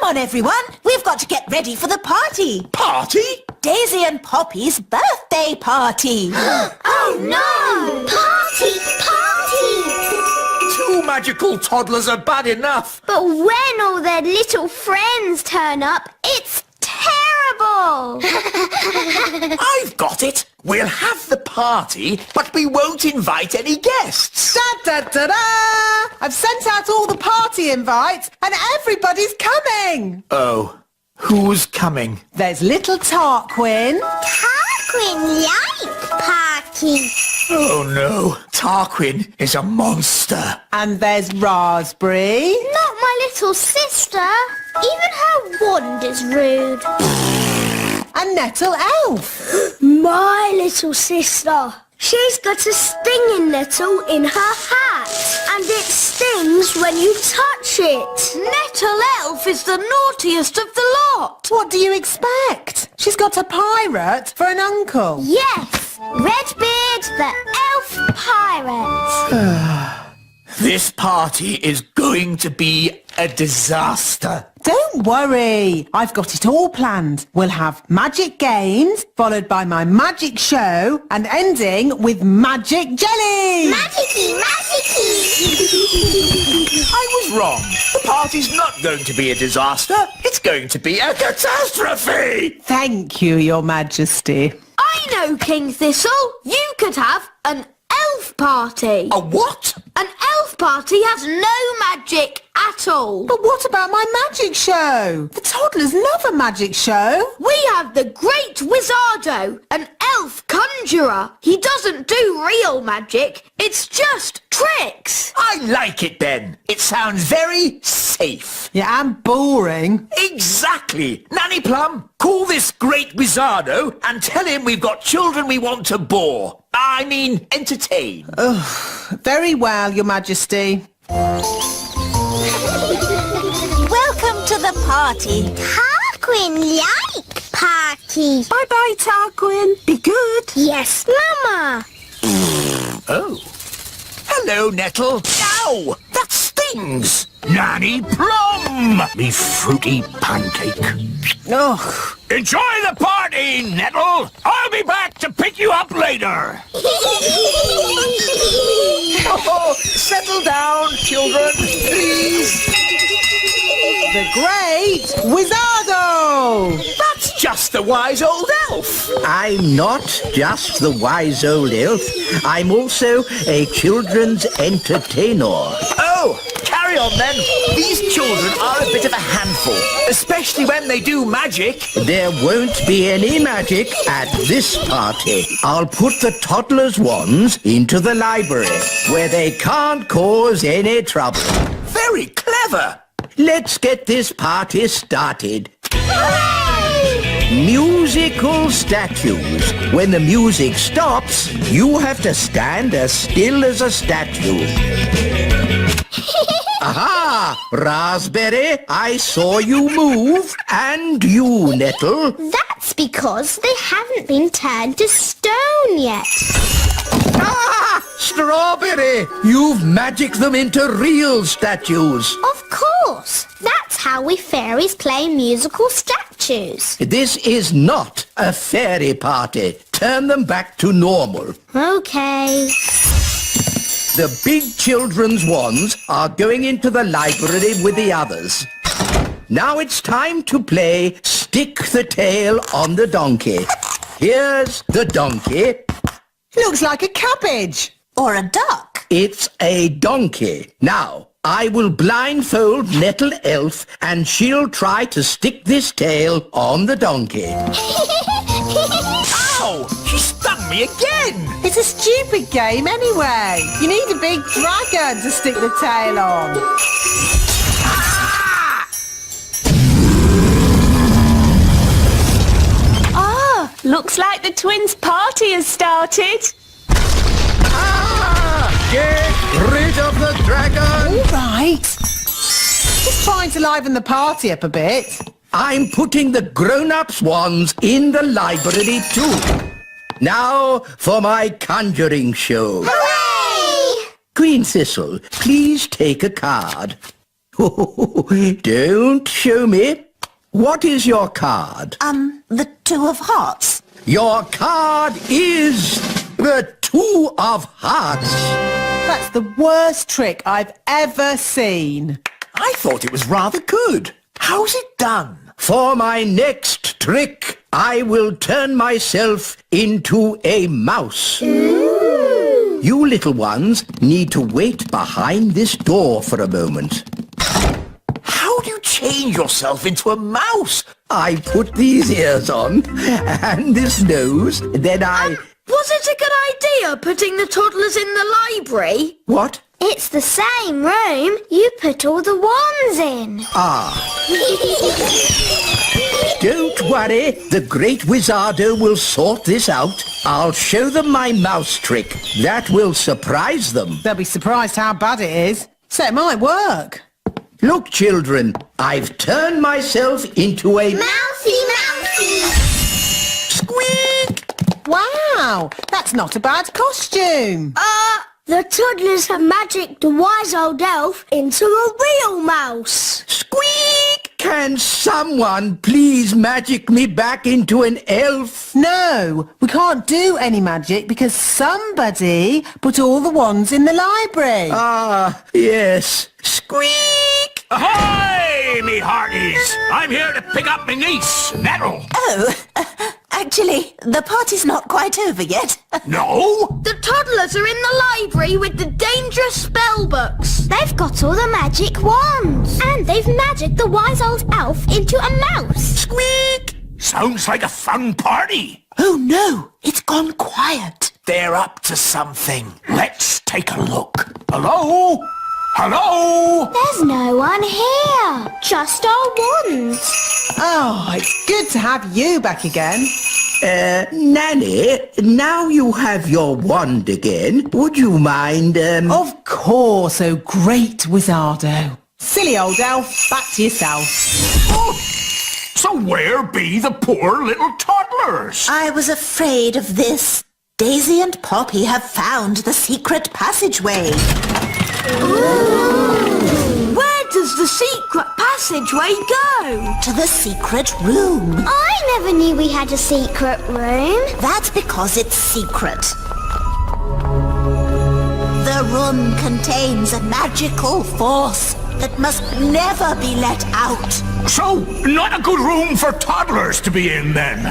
on, everyone. We've got to get ready for the party. Party? Daisy and Poppy's birthday party. Oh no! Party! Two magical toddlers are bad enough. But when all their little friends turn up, it's terrible! I've got it. We'll have the party, but we won't invite any guests. Da-da-da-da! I've sent out all the party invites and everybody's coming! Oh, who's coming? There's little Tarquin. Tarquin like party. Oh no, Tarquin is a monster. And there's Raspberry. Not my little sister. Even her wand is rude. And Nettle Elf. My little sister. She's got a stinging nettle in her hat. And it stings when you touch it. Nettle Elf is the naughtiest of the lot. What do you expect? She's got a pirate for an uncle. Yes, Redbeard the Elf Pirate. This party is going to be a disaster. Don't worry, I've got it all planned. We'll have magic games, followed by my magic show, and ending with magic jelly! Magicy, magicy! I was wrong. The party's not going to be a disaster. It's going to be a catastrophe. Thank you, Your Majesty. I know, King Thistle. You could have an elf party. A what? An elf party has no magic at all. But what about my magic show? The toddlers love a magic show. We have the Great Wizardo, an elf conjurer. He doesn't do real magic. It's just tricks. I like it then. It sounds very safe. Yeah, and boring. Exactly. Nanny Plum, call this Great Wizardo and tell him we've got children we want to bore. I mean, entertain. Very well, Your Majesty. Welcome to the party. Tarquin like party. Bye-bye, Tarquin. Be good. Yes, Mama. Oh. Hello, Nettle. Ow! That stings! Nanny Plum! Me fruity pancake. Ugh. Enjoy the party, Nettle! I'll be back to pick you up later! Oh, settle down, children, please! The Great Wizardo! That's just the wise old elf! I'm not just the wise old elf. I'm also a children's entertainer. Oh, carry on then. These children are a bit of a handful, especially when they do magic. There won't be any magic at this party. I'll put the toddlers' wands into the library, where they can't cause any trouble. Very clever. Let's get this party started. Musical statues. When the music stops, you have to stand as still as a statue. Aha! Raspberry, I saw you move. And you, Nettle. That's because they haven't been turned to stone yet. Ah! Strawberry! You've magicked them into real statues. Of course. That's how we fairies play musical statues. This is not a fairy party. Turn them back to normal. Okay. The big children's wands are going into the library with the others. Now it's time to play Stick the Tail on the Donkey. Here's the donkey. Looks like a cabbage. Or a duck. It's a donkey. Now, I will blindfold Nettle Elf and she'll try to stick this tail on the donkey. Ow! She stung me again! It's a stupid game anyway. You need a big dragon to stick the tail on. Ah, looks like the twins' party has started. Get rid of the dragon! All right. Just trying to liven the party up a bit. I'm putting the grown-ups' wands in the library too. Now for my conjuring show. Hooray! Queen Thistle, please take a card. Don't show me. What is your card? The Two of Hearts. Your card is the Two of Hearts. That's the worst trick I've ever seen. I thought it was rather good. How's it done? For my next trick, I will turn myself into a mouse. You little ones need to wait behind this door for a moment. How do you change yourself into a mouse? I put these ears on and this nose, then I... Was it a good idea putting the toddlers in the library? What? It's the same room. You put all the wands in. Don't worry, the great Wizardo will sort this out. I'll show them my mouse trick. That will surprise them. They'll be surprised how bad it is. So it might work. Look, children, I've turned myself into a... Mousy! Squeak! Wow, that's not a bad costume. The toddlers have magicked the wise old elf into a real mouse. Squeak! Can someone please magic me back into an elf? No, we can't do any magic because somebody put all the wands in the library. Ah, yes. Squeak! Ahoy, me hearties! I'm here to pick up my niece, Nettle. Oh, actually, the party's not quite over yet. No? The toddlers are in the library with the dangerous spell books. They've got all the magic wands. And they've magicked the wise old elf into a mouse. Squeak! Sounds like a fun party. Oh no, it's gone quiet. They're up to something. Let's take a look. Hello? Hello? There's no one here. Just our wands. Oh, it's good to have you back again. Nanny, now you have your wand again. Would you mind, Of course, oh great Wizardo. Silly old elf, back to yourself. Oh, so where be the poor little toddlers? I was afraid of this. Daisy and Poppy have found the secret passageway. Where does the secret passageway go? To the secret room. I never knew we had a secret room. That's because it's secret. The room contains a magical force that must never be let out. So, not a good room for toddlers to be in, then.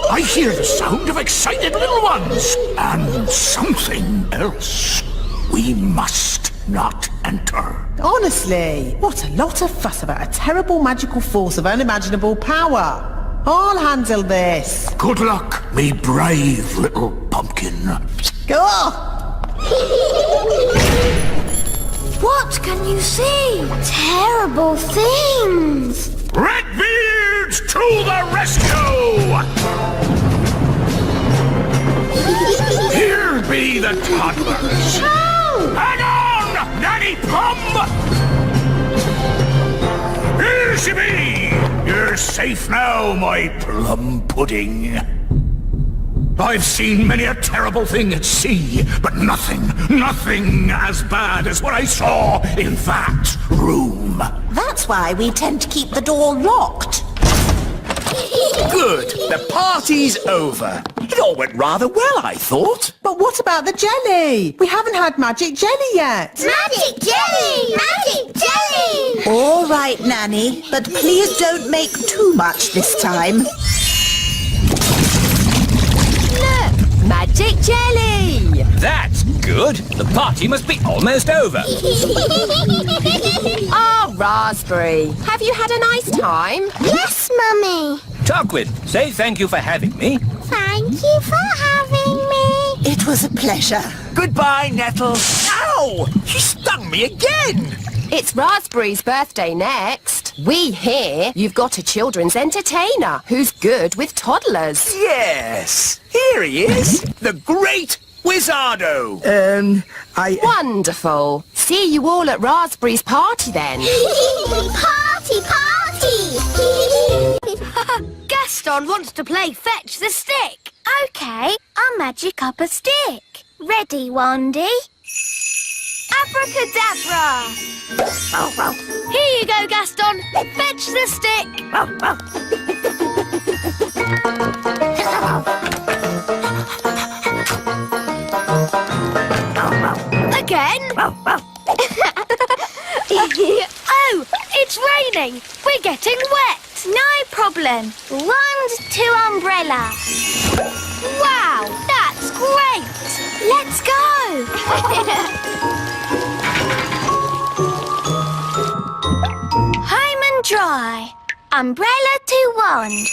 I hear the sound of excited little ones. And something else. We must not enter. Honestly, what a lot of fuss about a terrible magical force of unimaginable power. I'll handle this. Good luck, me brave little pumpkin. Go on. What can you see? Terrible things. Redbeards to the rescue! Here be the toddlers. Hang on, Nanny Plum! Here she be! You're safe now, my plum pudding. I've seen many a terrible thing at sea, but nothing as bad as what I saw in that room. That's why we tend to keep the door locked. Good. The party's over. It all went rather well, I thought. But what about the jelly? We haven't had magic jelly yet. Magic jelly! Magic jelly! All right, Nanny, but please don't make too much this time. Magic jelly! That's good. The party must be almost over. Oh, Raspberry, have you had a nice time? Yes, Mummy. Tarquin, say thank you for having me. Thank you for having me. It was a pleasure. Goodbye, Nettle. Ow! She stung me again. It's Raspberry's birthday next. We hear you've got a children's entertainer who's good with toddlers. Yes. Here he is. The great Wizardo. Wonderful. See you all at Raspberry's party then. Party, party! Gaston wants to play Fetch the Stick. Okay, I'll magic up a stick. Ready, Wandy? Abracadabra! Here you go, Gaston. Fetch the stick. Again? Oh, it's raining. We're getting wet. No problem. Wand to umbrella. Wow, that's great. Let's go. Home and dry. Umbrella to wand.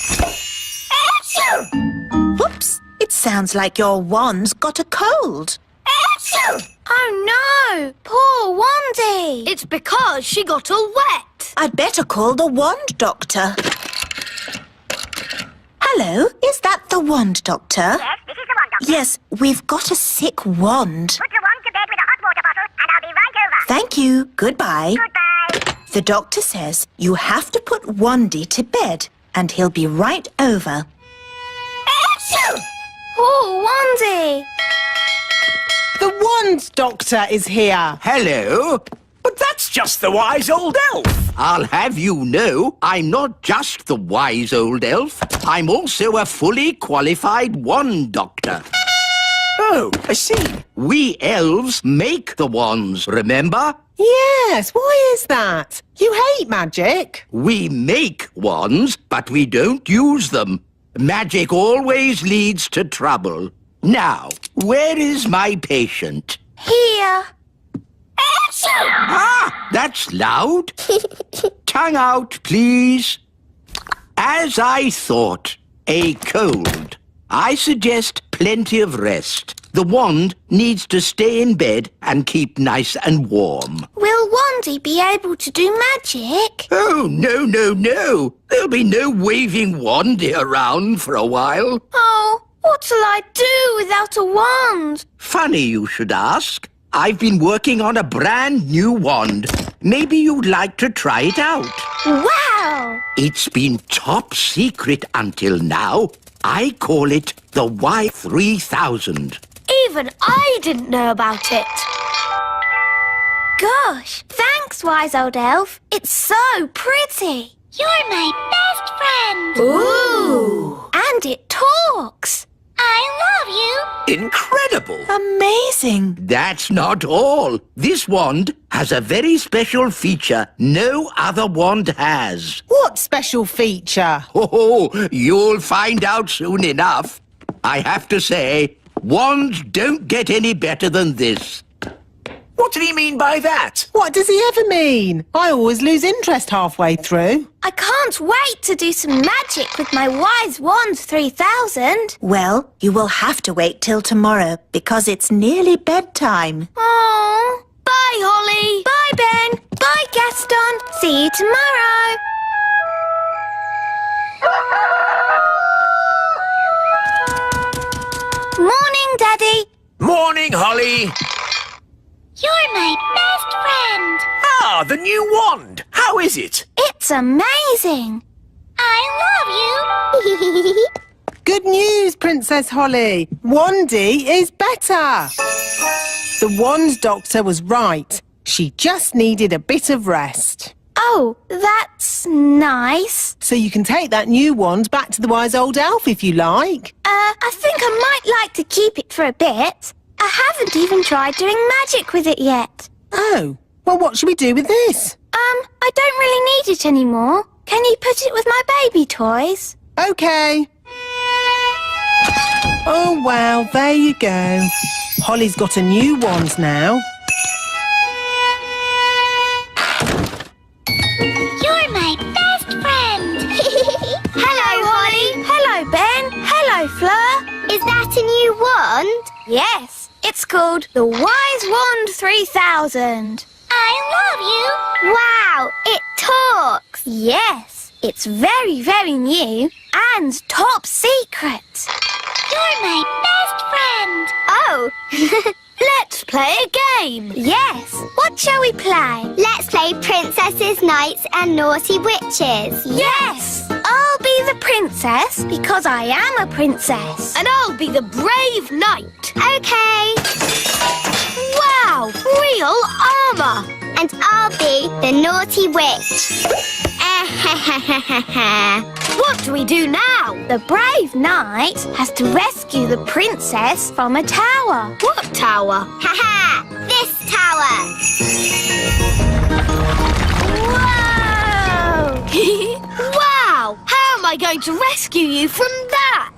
Whoops! It sounds like your wand's got a cold. Oh no, poor Wandy. It's because she got all wet. I'd better call the wand doctor. Hello, is that the wand doctor? Yes, this is the wand doctor. Yes, we've got a sick wand. Put your wand to bed with a hot water bottle and I'll be right over. Thank you. Goodbye. Goodbye. The doctor says you have to put Wandy to bed and he'll be right over. Poor Wandy. The wand doctor is here. Hello? But that's just the wise old elf. I'll have you know, I'm not just the wise old elf. I'm also a fully qualified wand doctor. Oh, I see. We elves make the wands, remember? Yes, why is that? You hate magic. We make wands, but we don't use them. Magic always leads to trouble. Now, where is my patient? Here. Ah, that's loud. Tongue out, please. As I thought, a cold. I suggest plenty of rest. The wand needs to stay in bed and keep nice and warm. Will Wandy be able to do magic? Oh, no, no, no. There'll be no waving wandy around for a while. Oh, what'll I do without a wand? Funny you should ask. I've been working on a brand new wand. Maybe you'd like to try it out. Wow! It's been top secret until now. I call it the Y3000. Even I didn't know about it. Gosh, thanks, wise old elf. It's so pretty. You're my best friend. Ooh! And it talks. I love you. Incredible. Amazing. That's not all. This wand has a very special feature no other wand has. What special feature? Oh, you'll find out soon enough. I have to say, wands don't get any better than this. What did he mean by that? What does he ever mean? I always lose interest halfway through. I can't wait to do some magic with my wise wand 3000. Well, you will have to wait till tomorrow because it's nearly bedtime. Oh, bye, Holly. Bye, Ben. Bye, Gaston. See you tomorrow. Morning, Daddy. Morning, Holly. You're my best friend. Ah, the new wand. How is it? It's amazing. I love you. Good news, Princess Holly. Wandy is better. The wand doctor was right. She just needed a bit of rest. Oh, that's nice. So you can take that new wand back to the wise old elf if you like. I think I might like to keep it for a bit. I haven't even tried doing magic with it yet. Oh, well, what should we do with this? I don't really need it anymore. Can you put it with my baby toys? OK. Oh, well, there you go. Holly's got a new wand now. You're my best friend. Hello, Holly. Hello, Ben. Hello, Fleur. Is that a new wand? Yes, it's called the Wise Wand 3000. I love you. Wow, it talks. Yes, it's very, very new and top secret. You're my best friend. Oh, Let's play a game. Yes. What shall we play? let's play Princesses, Knights and Naughty Witches. Yes. I'll be the princess because I am a princess. And I'll be the brave knight. Okay. Wow, Wow! Real armour! And I'll be the naughty witch. What do we do now? The brave knight has to rescue the princess from a tower. What tower? Haha! This tower! Whoa! Wow! How am I going to rescue you from that?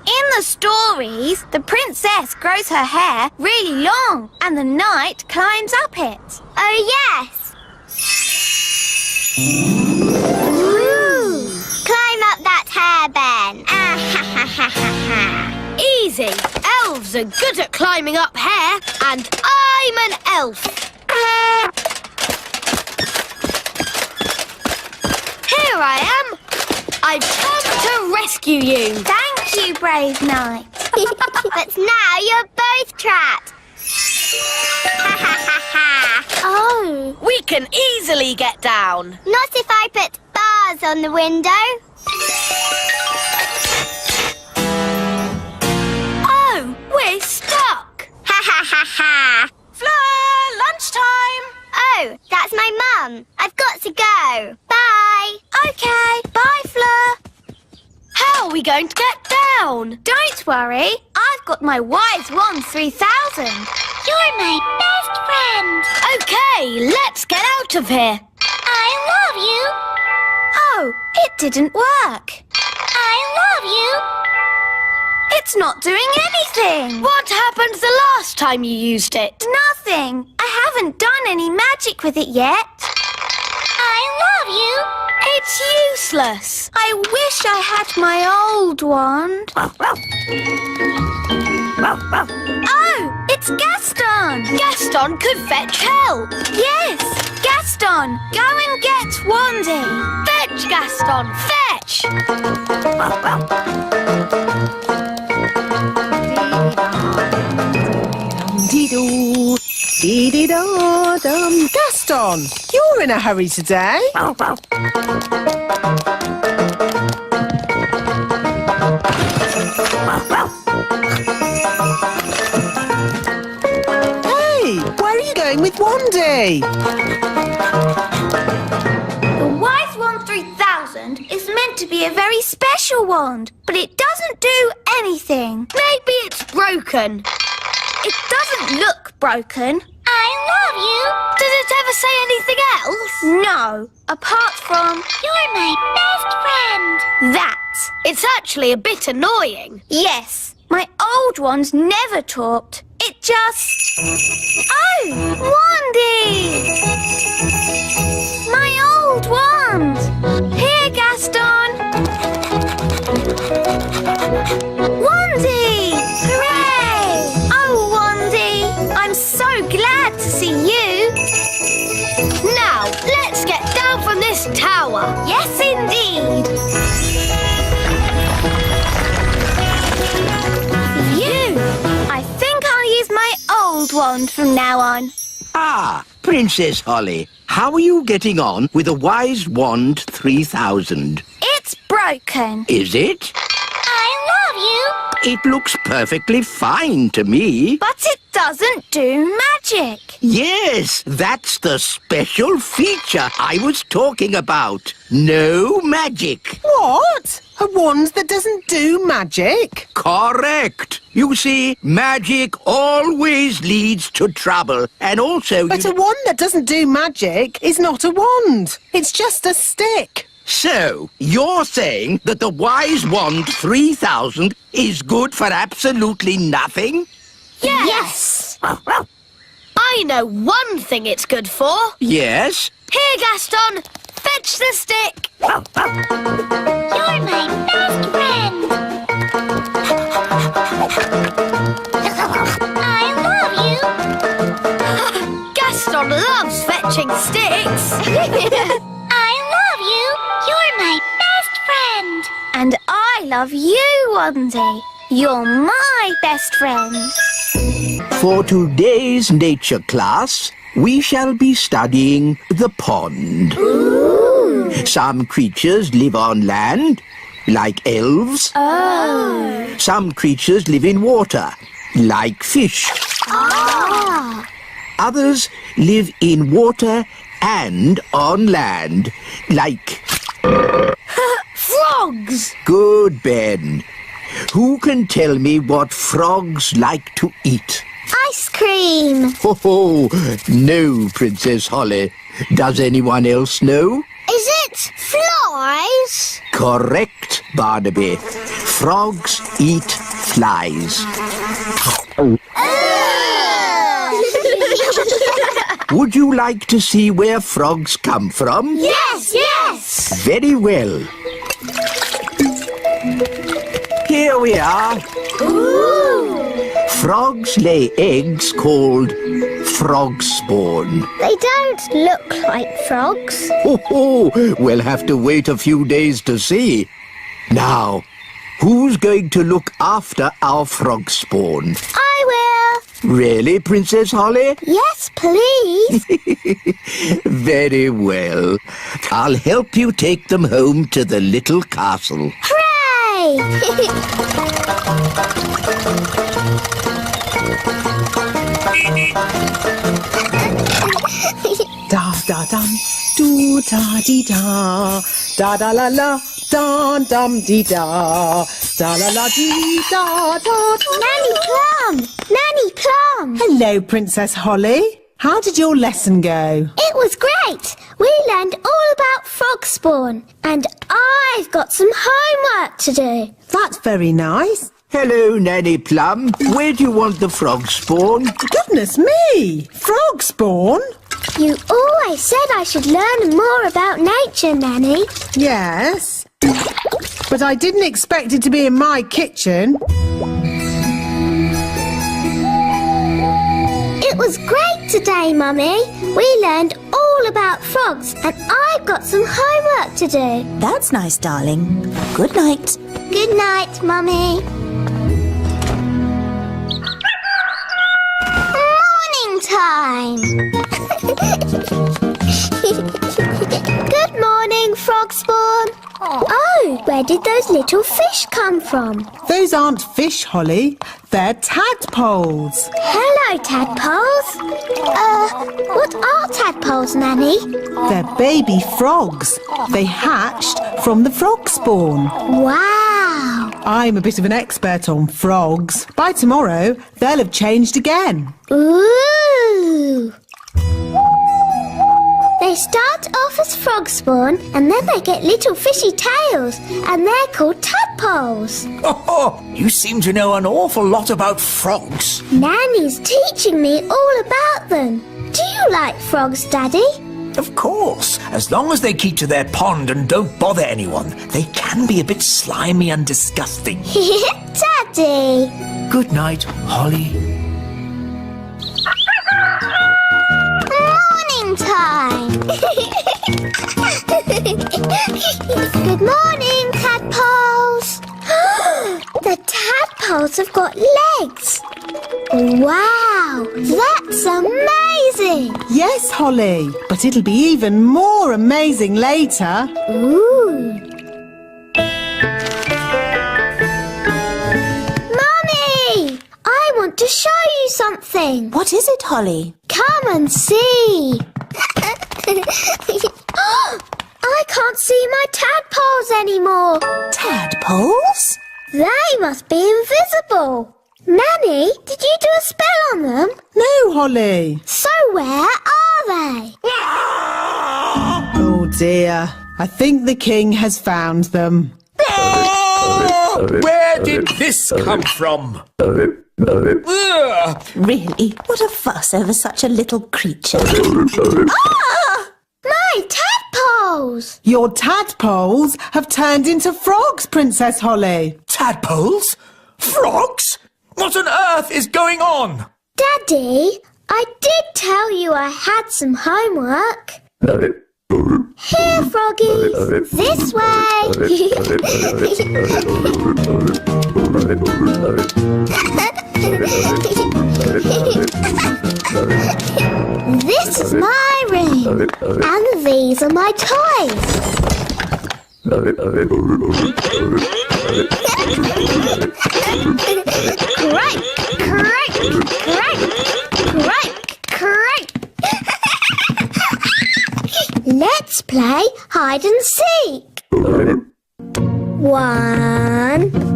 In the stories, the princess grows her hair really long and the knight climbs up it. Oh, yes! Ooh. Climb up that hair, Ben. Easy. Elves are good at climbing up hair, and I'm an elf. Here I am. I've come to rescue you. Thank you, brave knight. But now you're both trapped. Oh. We can easily get down. Not if I put bars on the window. Oh, we're stuck. Ha ha ha ha. Fleur, lunchtime. Oh, that's my mum. I've got to go. Bye. Okay. Bye, Fleur. How are we going to get down? Don't worry. I've got my Wise Wand 3000. You're my best friend. Okay, let's get out of here. I love you. Oh, it didn't work. I love you. It's not doing anything. What happened the last time you used it? Nothing. I haven't done any magic with it yet. I love you. It's useless. I wish I had my old wand. Oh, it's Gaston. Gaston could fetch help. Yes, Gaston, go and get Wandy. Fetch, Gaston, fetch. Dee-doo, dee-dee-da-dum. Gaston, you're in a hurry today. Hey, where are you going with Wandy? The Wise Wand 3000 is meant to be a very special wand, but it doesn't do anything. Maybe it's broken. It doesn't look broken. I love you. Does it ever say anything else? No, apart from you're my best friend. That. It's actually a bit annoying. Yes, my old ones never talked. It just... Oh, Wandy! My old wand! Here, Gaston! Wandy! Hooray! Oh, Wandy! I'm so glad to see you! Now, let's get down from this tower. Yes, indeed! Phew! I think I'll use my old wand from now on. Ah, Princess Holly, how are you getting on with the Wise Wand 3000? It's broken. Is it? I love you. It looks perfectly fine to me. But it doesn't do magic. Yes, that's the special feature I was talking about. No magic. What? A wand that doesn't do magic? Correct. You see, magic always leads to trouble. And also... But a wand that doesn't do magic is not a wand. It's just a stick. So, you're saying that the Wise Wand 3000 is good for absolutely nothing? Yes. I know one thing it's good for. Yes. Here, Gaston. Fetch the stick. You're my best friend. I love you. Gaston loves fetching sticks. I love you. You're my best friend. And I love you, Wandy. You're my best friend. For today's nature class, we shall be studying the pond. Ooh. Some creatures live on land, like elves. Oh. Some creatures live in water, like fish. Ah. others live in water and on land, like... Frogs! Good, Ben. Who can tell me what frogs like to eat? Ice cream. Oh, no, Princess Holly. Does anyone else know? Is it flies? Correct, Barnaby. Frogs eat flies. Would you like to see where frogs come from? Yes, yes! Very well. Here we are. Ooh! Frogs lay eggs called frog spawn. They don't look like frogs. Oh, we'll have to wait a few days to see. Now, who's going to look after our frog spawn? I will. Really, Princess Holly? Yes, please. Very well. I'll help you take them home to the little castle. Hooray! Da da dum, do da dee da, da da la la, da dum dee da, da la la dee da da. Nanny Plum! Nanny Plum! Hello, Princess Holly. How did your lesson go? It was great. We learned all about frog spawn, and I've got some homework to do. That's very nice. Hello, Nanny Plum. Where do you want the frog spawn? Goodness me! Frog spawn? You always said I should learn more about nature, Nanny. Yes. But I didn't expect it to be in my kitchen. It was great today, Mummy. We learned all about frogs, and I've got some homework to do. That's nice, darling. Good night. Good night, Mummy. Morning time. Good morning, frog spawn. Oh, where did those little fish come from? Those aren't fish, Holly. They're tadpoles. Hello, tadpoles. What are tadpoles, Nanny? They're baby frogs. They hatched from the frog spawn. Wow. I'm a bit of an expert on frogs. By tomorrow, they'll have changed again. Ooh. They start off as frog spawn, and then they get little fishy tails, and they're called tadpoles. Oh, you seem to know an awful lot about frogs. Nanny's teaching me all about them. Do you like frogs, Daddy? Of course, as long as they keep to their pond and don't bother anyone, they can be a bit slimy and disgusting. Daddy! Good night, Holly. Morning time! Good morning, tadpoles! The tadpoles have got legs! Wow! That's amazing! Yes, Holly. But it'll be even more amazing later. Ooh! Mummy! I want to show you something! What is it, Holly? Come and see! I can't see my tadpoles anymore! Tadpoles? They must be invisible! Nanny, did you do a spell on them? No, Holly. So where are they? Oh, dear. I think the king has found them. Where did this come from? Ugh. Really? What a fuss over such a little creature. My tadpoles! Your tadpoles have turned into frogs, Princess Holly. Tadpoles? Frogs? What on earth is going on? Daddy, I did tell you I had some homework. Here, froggies. This way. This is my room. And these are my toys. Crank, crank, crank, crank, crank. Let's play hide and seek. 1,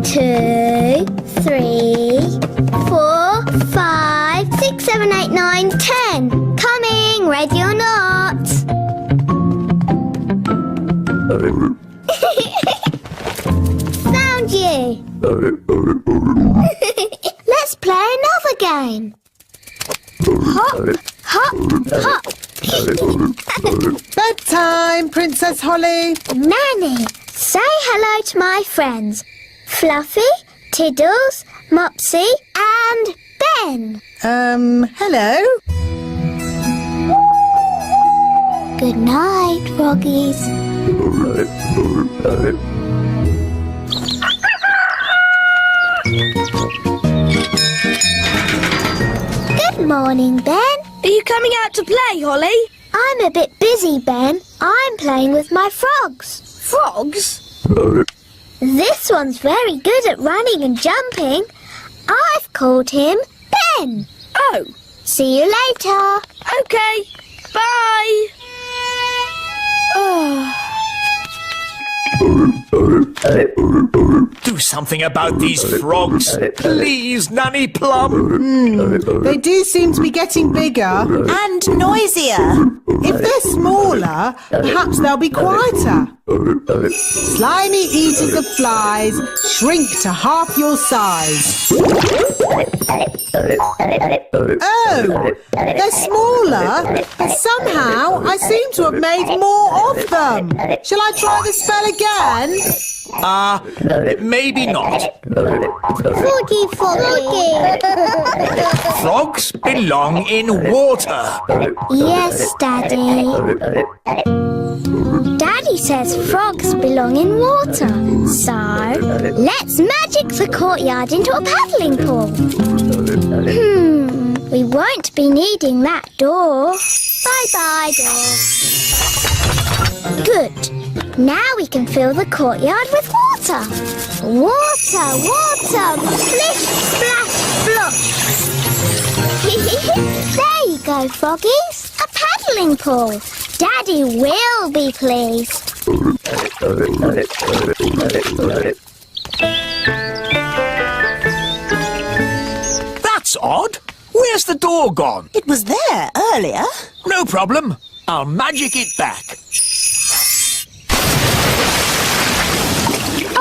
2, 3, 4, 5, 6, 7, 8, 9, 10. Coming, ready or not. Found you. Let's play another game. Hop, hop, hop. Bedtime, Princess Holly. Nanny, say hello to my friends. Fluffy, Tiddles, Mopsy and Ben. Hello? Good night, Froggies. Good morning, Ben. Are you coming out to play, Holly? I'm a bit busy, Ben. I'm playing with my frogs. Frogs? This one's very good at running and jumping. I've called him Ben. Oh, See you later. okay. Bye. Do something about these frogs. Please, Nanny Plum. They do seem to be getting bigger. And noisier. If they're smaller, perhaps they'll be quieter. Slimy eaters of flies, shrink to half your size. Oh, they're smaller, but somehow I seem to have made more of them. Shall I try the spell again? Maybe not. Froggy, Froggy. Frogs belong in water. Yes, Daddy. Daddy says frogs belong in water. So, let's magic the courtyard into a paddling pool. We won't be needing that door. Bye-bye, door. Good. Now we can fill the courtyard with water. Water, water, splish, splash, splosh. There you go, Froggies. A paddling pool. Daddy will be pleased. That's odd. Where's the door gone? It was there earlier. No problem. I'll magic it back.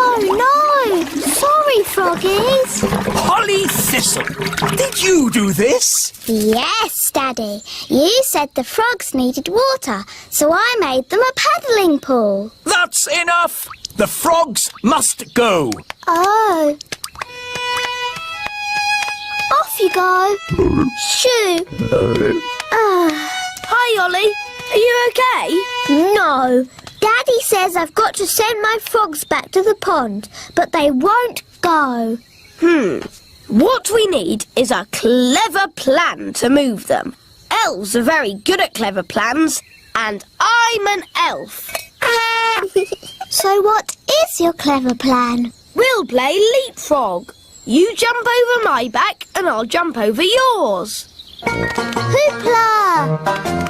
Oh no! Sorry, Froggies. Holly Thistle, did you do this? Yes, Daddy. You said the frogs needed water, so I made them a paddling pool. That's enough. The frogs must go. Oh. Off you go. Shoo. Hi, Holly. Are you okay? No. Daddy says I've got to send my frogs back to the pond, but they won't go. What we need is a clever plan to move them. Elves are very good at clever plans, and I'm an elf. So what is your clever plan? We'll play leapfrog. You jump over my back, and I'll jump over yours. Hoopla!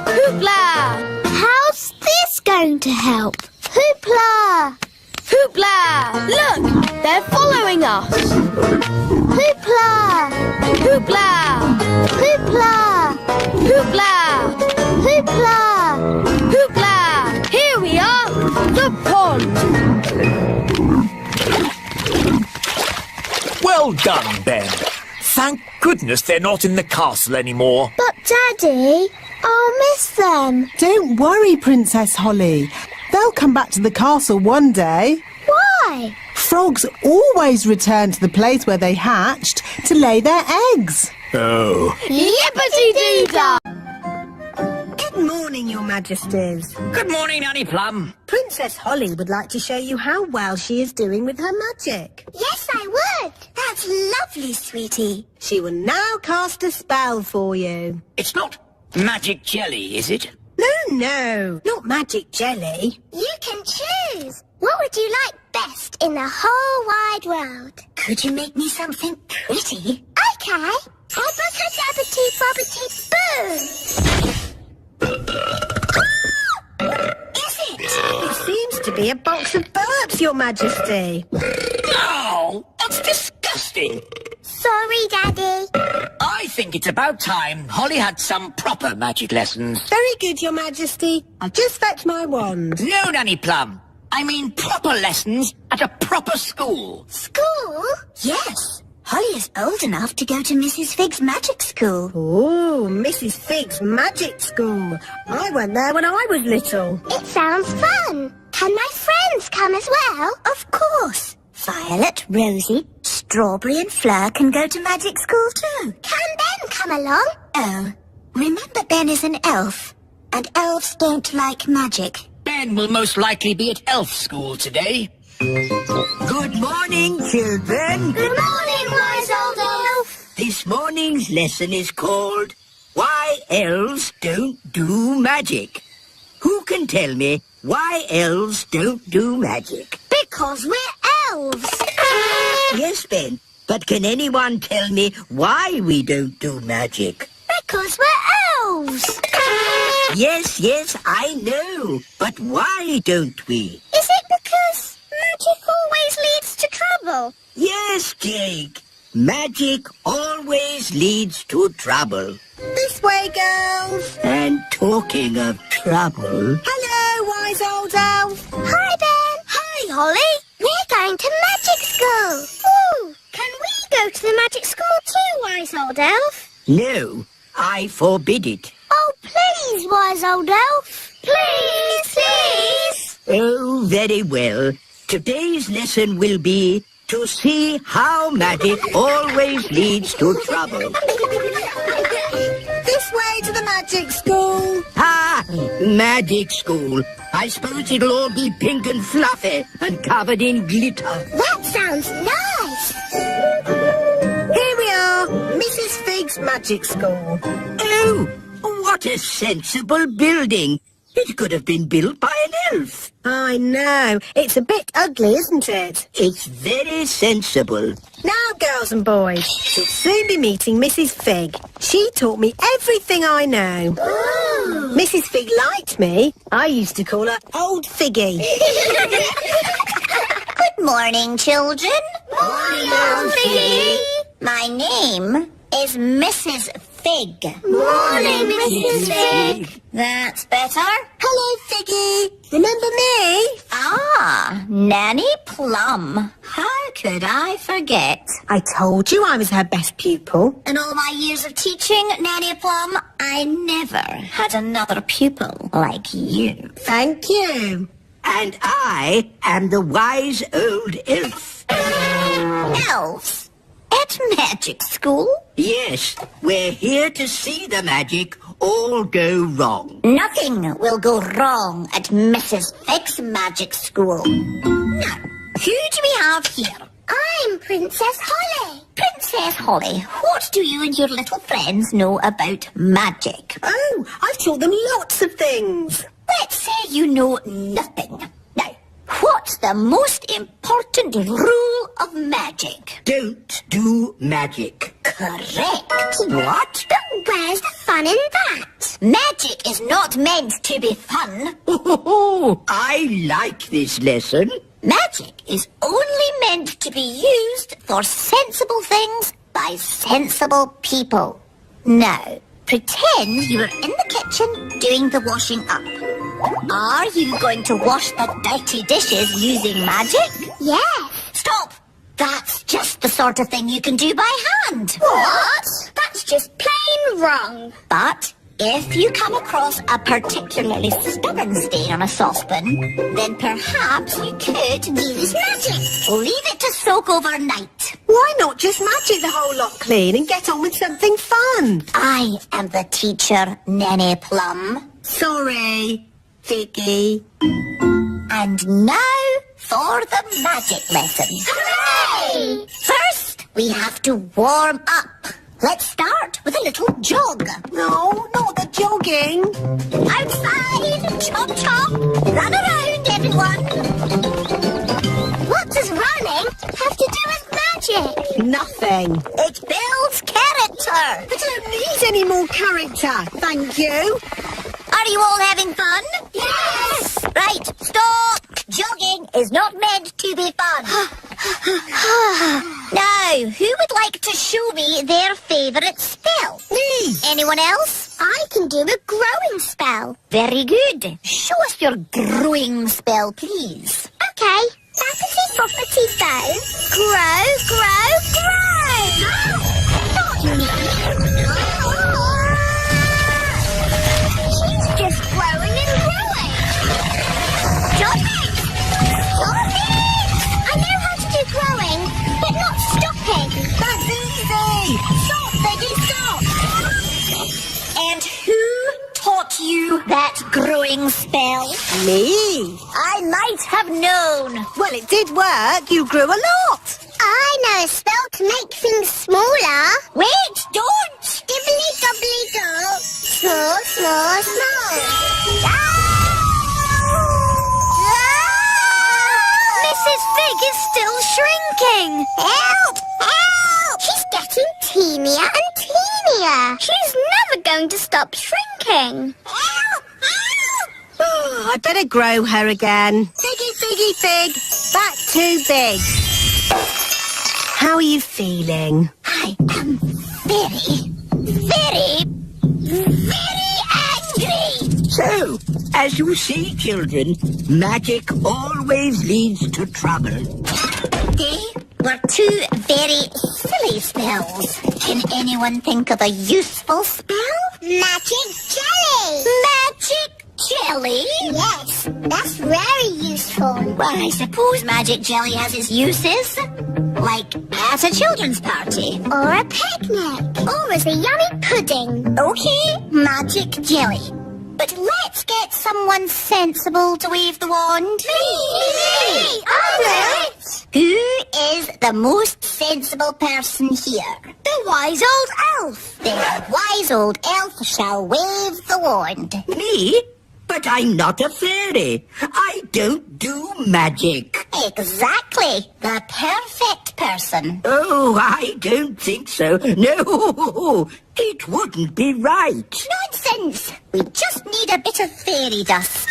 Hoopla! How's this going to help? Hoopla! Hoopla! Look, they're following us. Hoopla! Hoopla! Hoopla! Hoopla! Hoopla! Hoopla! Here we are, the pond. Well done, Ben. Thank goodness they're not in the castle anymore. But Daddy, I'll miss them. Don't worry, Princess Holly. They'll come back to the castle one day. Why? Frogs always return to the place where they hatched to lay their eggs. Oh. Yippity-doo-dah! Good morning, Your Majesties. Good morning, Nanny Plum. Princess Holly would like to show you how well she is doing with her magic. Yes, I would. That's lovely, sweetie. She will now cast a spell for you. It's not magic jelly, is it? No, not magic jelly. You can choose. What would you like best in the whole wide world? Could you make me something pretty? Okay. Abracadabbity-bobbity-boo! to be a box of burps, Your Majesty. Oh, that's disgusting. Sorry, Daddy. I think it's about time Holly had some proper magic lessons. Very good, Your Majesty. I'll just fetch my wand. No, Nanny Plum. I mean proper lessons at a proper school. School? Yes. Holly is old enough to go to Mrs. Fig's magic school. Oh, Mrs. Fig's magic school. I went there when I was little. It sounds fun. Can my friends come as well? Of course. Violet, Rosie, Strawberry and Fleur can go to magic school too. Can Ben come along? Oh, remember Ben is an elf, and elves don't like magic. Ben will most likely be at elf school today. Good morning, children. Good morning, wise old elf. This morning's lesson is called Why Elves Don't Do Magic. Who can tell me why elves don't do magic? Because we're elves. Yes, Ben, but can anyone tell me why we don't do magic? Because we're elves. Yes, I know. But why don't we? Is it because magic always leads to trouble? Yes, Jake. Magic always leads to trouble. This way, girls. And talking of trouble... Hello, wise old elf. Hi, Ben. Hi, Holly. We're going to magic school. Ooh, can we go to the magic school too, wise old elf? No, I forbid it. Oh, please, wise old elf. Please, please. Oh, very well. Today's lesson will be to see how magic always leads to trouble. This way to the magic school. Ah, magic school. I suppose it'll all be pink and fluffy and covered in glitter. That sounds nice. Here we are, Mrs. Fig's magic school. Oh, what a sensible building. It could have been built by an elf. I know. It's a bit ugly, isn't it? It's very sensible. Now, girls and boys, you'll soon be meeting Mrs. Fig. She taught me everything I know. Ooh. Mrs. Fig liked me. I used to call her Old Figgy. Good morning, children. Morning, Old Figgy. My name is Mrs. Fig. Morning, Mrs. Fig. That's better. Hello, Figgy. Remember me? Ah, Nanny Plum. How could I forget? I told you I was her best pupil. In all my years of teaching, Nanny Plum, I never had another pupil like you. Thank you. And I am the wise old elf. Elves? At magic school? Yes, we're here to see the magic all go wrong. Nothing will go wrong at Mrs. Fig's magic school. Now, who do we have here? I'm Princess Holly. Princess Holly, what do you and your little friends know about magic? Oh, I've taught them lots of things. Let's say you know nothing. Now, what's the most important rule of magic? Don't do magic. Correct. What? But where's the fun in that? Magic is not meant to be fun. Oh, I like this lesson. Magic is only meant to be used for sensible things by sensible people. Now, pretend you're in the kitchen doing the washing up. Are you going to wash the dirty dishes using magic? Yes. Stop! That's just the sort of thing you can do by hand. What? That's just plain wrong. But if you come across a particularly stubborn stain on a saucepan, then perhaps you could use magic. Leave it to soak overnight. Why not just magic the whole lot clean and get on with something fun? I am the teacher, Nanny Plum. Sorry, Figgy. And now for the magic lesson. Hooray! First, we have to warm up. Let's start with a little jog. No, not the jogging. Outside, chop chop. Run around, everyone. What does running have to do with magic? Nothing. It builds character. I don't need any more character, thank you. Are you all having fun? Yes! Right, stop, is not meant to be fun. Now, who would like to show me their favourite spell? Me. Anyone else? I can do a growing spell. Very good. Show us your growing spell, please. Okay. Tappity boppity bow. Grow, grow, grow. Not me. She's just growing and growing. Stop it! Stop it! I know how to do growing, but not stopping. That's easy. Stop, Peggy, stop. And who taught you that growing spell? Me? I might have known. Well, it did work. You grew a lot. I know a spell to make things smaller. Wait, don't. Dibbly dobbly do. Small, small, small. Mrs. Fig is still shrinking. Help! Help! She's getting teenier and teenier. She's never going to stop shrinking. Help! Help! Oh, I better grow her again. Figgy, figgy, fig. Back too big. How are you feeling? I am very, very, very angry. So, as you see, children, magic always leads to trouble. They were two very silly spells. Can anyone think of a useful spell? Magic jelly! Magic jelly? Yes, that's very useful. Well, I suppose magic jelly has its uses. Like at a children's party. Or a picnic. Or as a yummy pudding. Okay, magic jelly. But let's get someone sensible to wave the wand. Me! I'll do it! Who is the most sensible person here? The wise old elf. The wise old elf shall wave the wand. Me? But I'm not a fairy. I don't do magic. Exactly. The perfect person. Oh, I don't think so. No, it wouldn't be right. Nonsense. We just need a bit of fairy dust.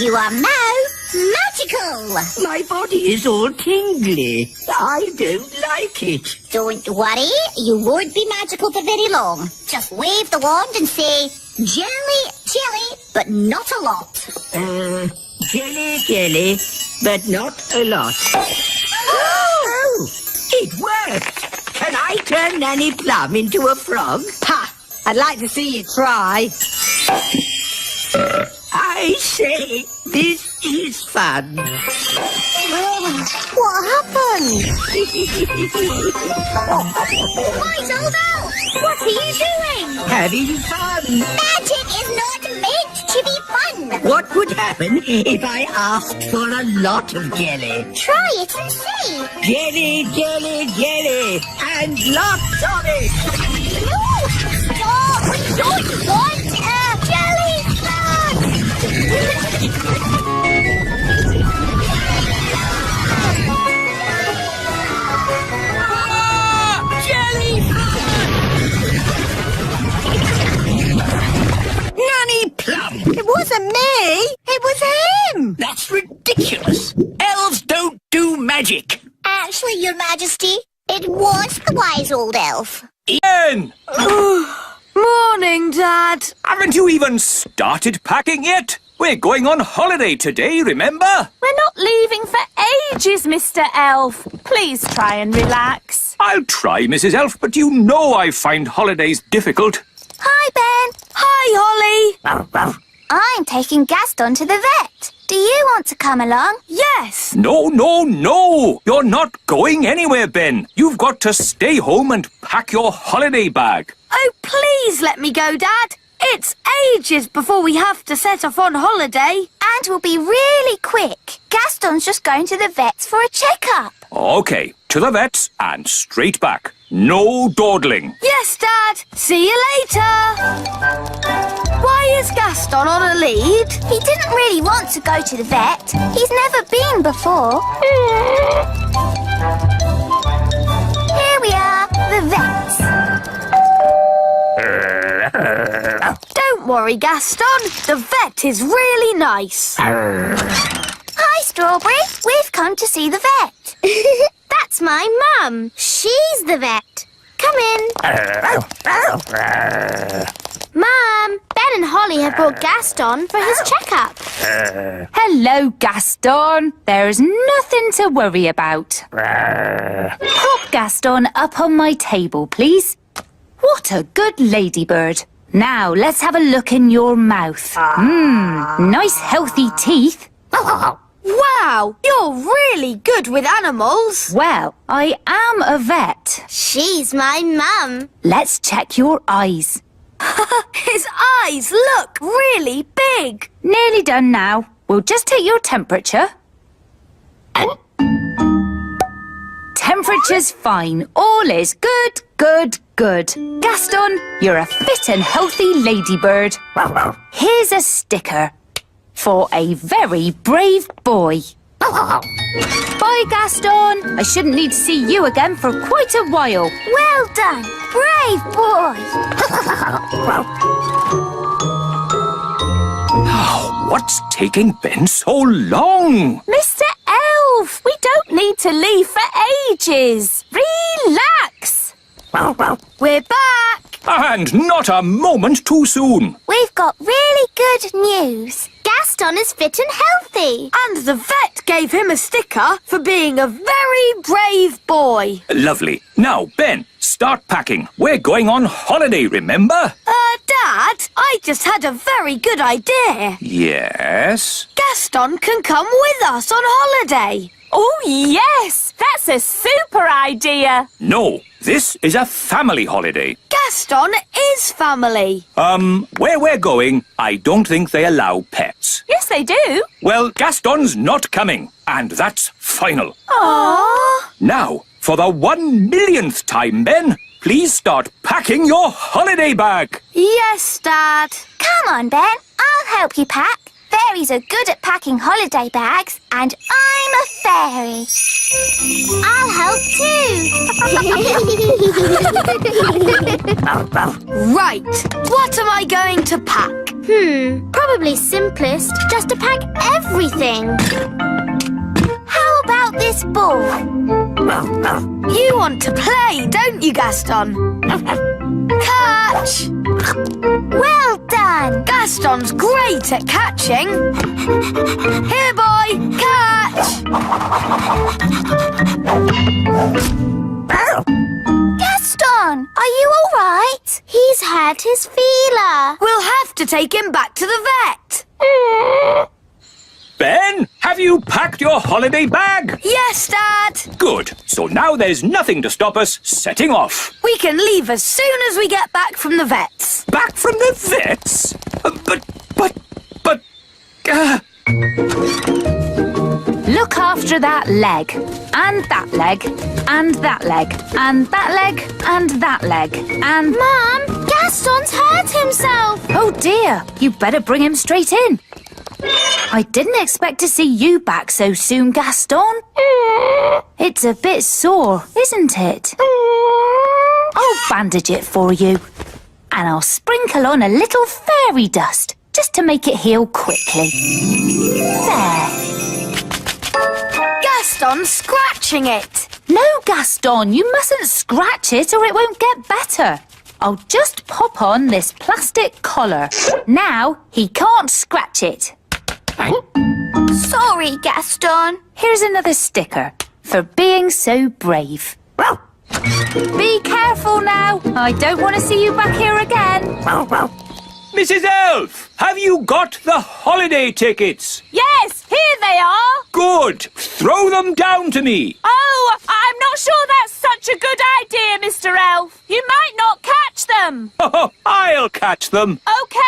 You are now magical. My body is all tingly. I don't like it. Don't worry. You won't be magical for very long. Just wave the wand and say, jelly, jelly, but not a lot. Jelly, jelly, but not a lot. Oh, it worked. Can I turn Nanny Plum into a frog? Ha! I'd like to see you try. I say, this is fun. What happened? Wise old elf! What are you doing? Having fun. Magic is not meant to be fun. What would happen if I asked for a lot of jelly? Try it and see. Jelly, jelly, jelly, and lots of it. No! Stop! We don't want a jelly bag! Nanny Plum! It wasn't me. It was him. That's ridiculous. Elves don't do magic. Actually, Your Majesty, it was the wise old elf. Ian! Morning, Dad. Haven't you even started packing yet? We're going on holiday today, remember? We're not leaving for ages, Mr. Elf. Please try and relax. I'll try, Mrs. Elf, but you know I find holidays difficult. Hi, Ben. Hi, Holly. I'm taking Gaston to the vet. Do you want to come along? Yes. No, no, no! You're not going anywhere, Ben. You've got to stay home and pack your holiday bag. Oh, please let me go, Dad. It's ages before we have to set off on holiday. And we'll be really quick. Gaston's just going to the vets for a checkup. Okay, to the vets and straight back. No dawdling. Yes, Dad. See you later. Why is Gaston on a lead? He didn't really want to go to the vet. He's never been before. Here we are, the vets. Don't worry, Gaston. The vet is really nice. Hi, Strawberry. We've come to see the vet. That's my mum. She's the vet. Come in. Mum, Ben and Holly have brought Gaston for his checkup. Hello, Gaston. There's nothing to worry about. Pop Gaston up on my table, please. What a good ladybird. Now, let's have a look in your mouth. Nice healthy teeth. Wow, you're really good with animals. Well, I am a vet. She's my mum. Let's check your eyes. His eyes look really big. Nearly done now. We'll just take your temperature. Temperature's fine. All is good, good, good. Gaston, you're a fit and healthy ladybird. Here's a sticker for a very brave boy. Bye, Gaston. I shouldn't need to see you again for quite a while. Well done. Brave boy. What's taking Ben so long? Mr. Elf, we don't need to leave for ages. Relax. We're back. And not a moment too soon. We've got really good news. Gaston is fit and healthy. And the vet gave him a sticker for being a very brave boy. Lovely. Now, Ben, start packing. We're going on holiday, remember? Dad, I just had a very good idea. Yes? Gaston can come with us on holiday. Oh, yes. That's a super idea. No, this is a family holiday. Gaston is family. Where we're going, I don't think they allow pets. Yes, they do. Well, Gaston's not coming, and that's final. Aww. Now, for the 1,000,000th time, Ben, please start packing your holiday bag. Yes, Dad. Come on, Ben. I'll help you pack. Fairies are good at packing holiday bags, and I'm a fairy. I'll help too. Right. What am I going to pack? Probably simplest just to pack everything. How about this ball? You want to play, don't you, Gaston? Catch! Well done. Gaston's great at catching. Here, boy, catch! Gaston, are you all right? He's hurt his feeler. We'll have to take him back to the vet. Ben, have you packed your holiday bag? Yes, Dad. Good. So now there's nothing to stop us setting off. We can leave as soon as we get back from the vets. Back from the vets? But... Look after that leg, and that leg, and that leg, and that leg, and that leg, and... Mum, Gaston's hurt himself. Oh dear, you better bring him straight in. I didn't expect to see you back so soon, Gaston. It's a bit sore, isn't it? I'll bandage it for you. And I'll sprinkle on a little fairy dust, just to make it heal quickly. There. Gaston's scratching it. No, Gaston, you mustn't scratch it or it won't get better. I'll just pop on this plastic collar. Now he can't scratch it. Sorry, Gaston. Here's another sticker for being so brave. Be careful now. I don't want to see you back here again. Mrs. Elf, have you got the holiday tickets? Yes, here they are. Good. Throw them down to me. Oh, I'm not sure that's such a good idea, Mr. Elf. You might not catch them. I'll catch them. OK,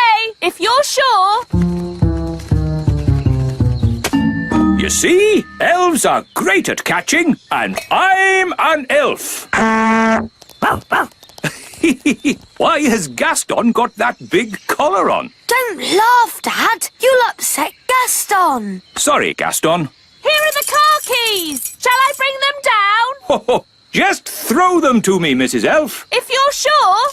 if you're sure. You see, elves are great at catching, and I'm an elf. Why has Gaston got that big collar on? Don't laugh, Dad. You'll upset Gaston. Sorry, Gaston. Here are the car keys. Shall I bring them down? Just throw them to me, Mrs. Elf. If you're sure.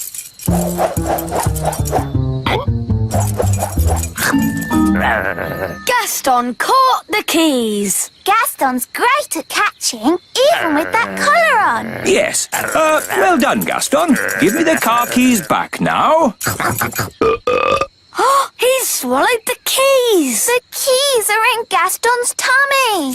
Gaston caught the keys. Gaston's great at catching, even with that collar on. Yes. Well done, Gaston. Give me the car keys back now. Oh, he's swallowed the keys. The keys are in Gaston's tummy.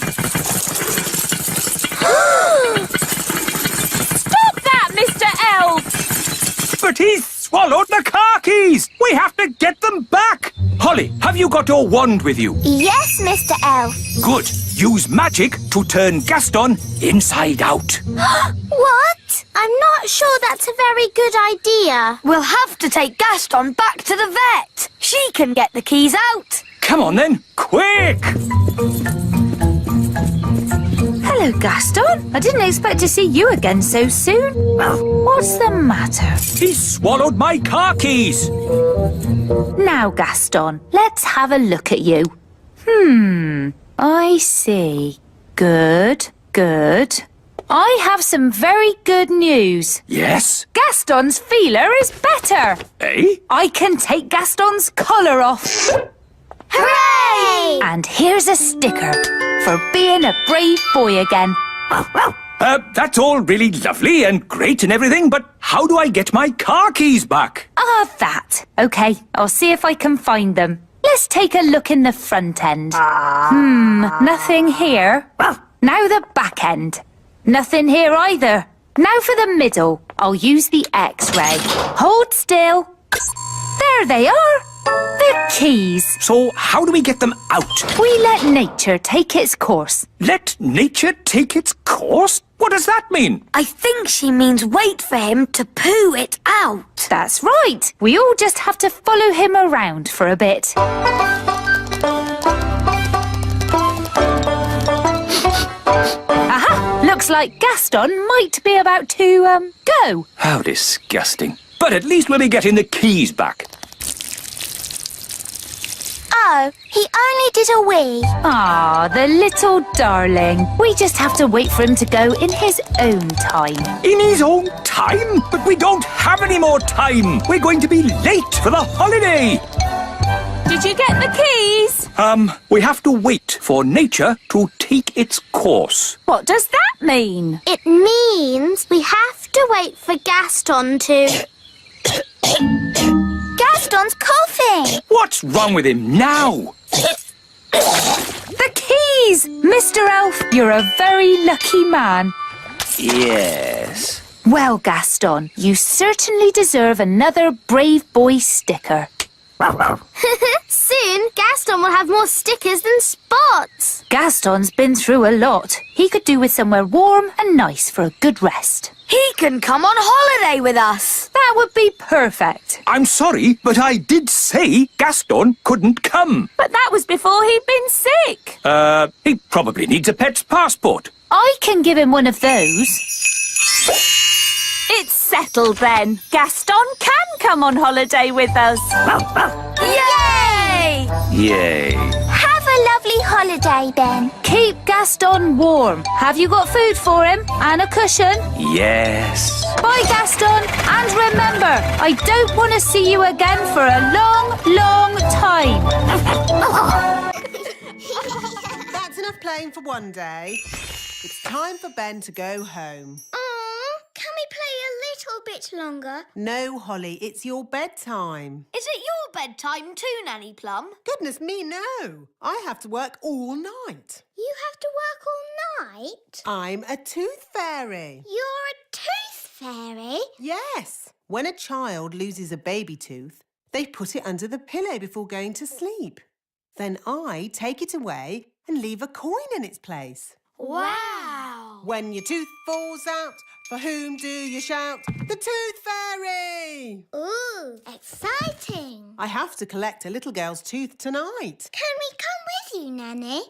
Stop that, Mr. Elf! But he's swallowed the car keys. We have to get them back. Holly, have you got your wand with you? Yes, Mr. Elf. Good. Use magic to turn Gaston inside out. What? I'm not sure that's a very good idea. We'll have to take Gaston back to the vet. She can get the keys out. Come on then, quick! Hello, Gaston. I didn't expect to see you again so soon. What's the matter? He swallowed my car keys. Now, Gaston, let's have a look at you. I see. Good, good. I have some very good news. Yes? Gaston's feeler is better. Eh? I can take Gaston's collar off. Hooray! And here's a sticker for being a brave boy again. That's all really lovely and great and everything, but how do I get my car keys back? That. OK, I'll see if I can find them. Let's take a look in the front end. Nothing here. Now the back end. Nothing here either. Now for the middle. I'll use the X-ray. Hold still. There they are. The keys. So how do we get them out? We let nature take its course. Let nature take its course? What does that mean? I think she means wait for him to poo it out. That's right. We all just have to follow him around for a bit. Aha! Looks like Gaston might be about to, go. How disgusting. But at least we'll be getting the keys back. Oh, he only did a wee. Ah, the little darling. We just have to wait for him to go in his own time. In his own time? But we don't have any more time. We're going to be late for the holiday. Did you get the keys? We have to wait for nature to take its course. What does that mean? It means we have to wait for Gaston to... Gaston's coughing. What's wrong with him now? The keys! Mr. Elf, you're a very lucky man. Yes. Well, Gaston, you certainly deserve another Brave Boy sticker. Soon, Gaston will have more stickers than spots. Gaston's been through a lot. He could do with somewhere warm and nice for a good rest. He can come on holiday with us. That would be perfect. I'm sorry, but I did say Gaston couldn't come. But that was before he'd been sick. He probably needs a pet's passport. I can give him one of those. It's settled then. Gaston can come on holiday with us. Yay! Yay. Have a lovely holiday, Ben. Keep Gaston warm. Have you got food for him? And a cushion? Yes. Bye, Gaston. And remember, I don't want to see you again for a long, long time. That's enough playing for one day. It's time for Ben to go home. Can we play a little bit longer? No, Holly, it's your bedtime. Is it your bedtime too, Nanny Plum? Goodness me, no. I have to work all night. You have to work all night? I'm a tooth fairy. You're a tooth fairy? Yes. When a child loses a baby tooth, they put it under the pillow before going to sleep. Then I take it away and leave a coin in its place. Wow! When your tooth falls out, for whom do you shout? The Tooth Fairy! Ooh, exciting. I have to collect a little girl's tooth tonight. Can we come with you, Nanny?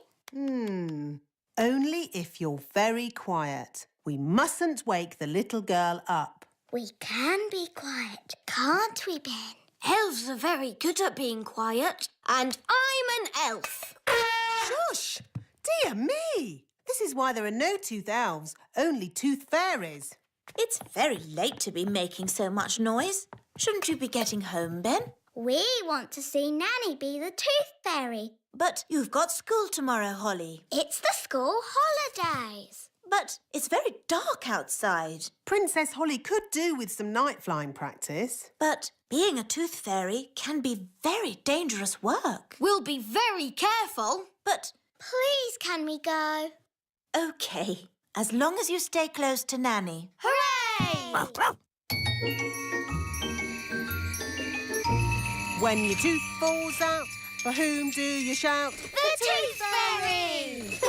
Only if you're very quiet. We mustn't wake the little girl up. We can be quiet, can't we, Ben? Elves are very good at being quiet, and I'm an elf. Shush! Dear me! This is why there are no tooth elves, only tooth fairies. It's very late to be making so much noise. Shouldn't you be getting home, Ben? We want to see Nanny be the Tooth Fairy. But you've got school tomorrow, Holly. It's the school holidays. But it's very dark outside. Princess Holly could do with some night flying practice. But being a tooth fairy can be very dangerous work. We'll be very careful. But Please, can we go? OK, as long as you stay close to Nanny. Hooray! When your tooth falls out, for whom do you shout? The Tooth Fairy!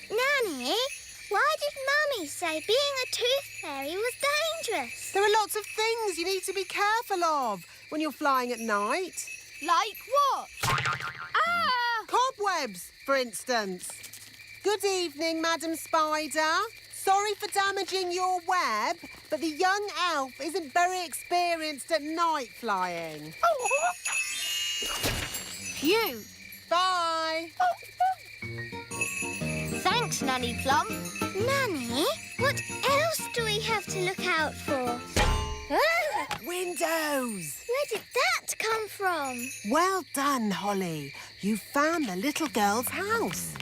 Nanny, why did Mummy say being a Tooth Fairy was dangerous? There are lots of things you need to be careful of when you're flying at night. Like what? Ah! Cobwebs, for instance. Good evening, Madam Spider. Sorry for damaging your web, but the young elf isn't very experienced at night flying. Phew. Bye. Thanks, Nanny Plum. Nanny, what else do we have to look out for? Ah, Windows. where did that come from? Well done, Holly. You found the little girl's house.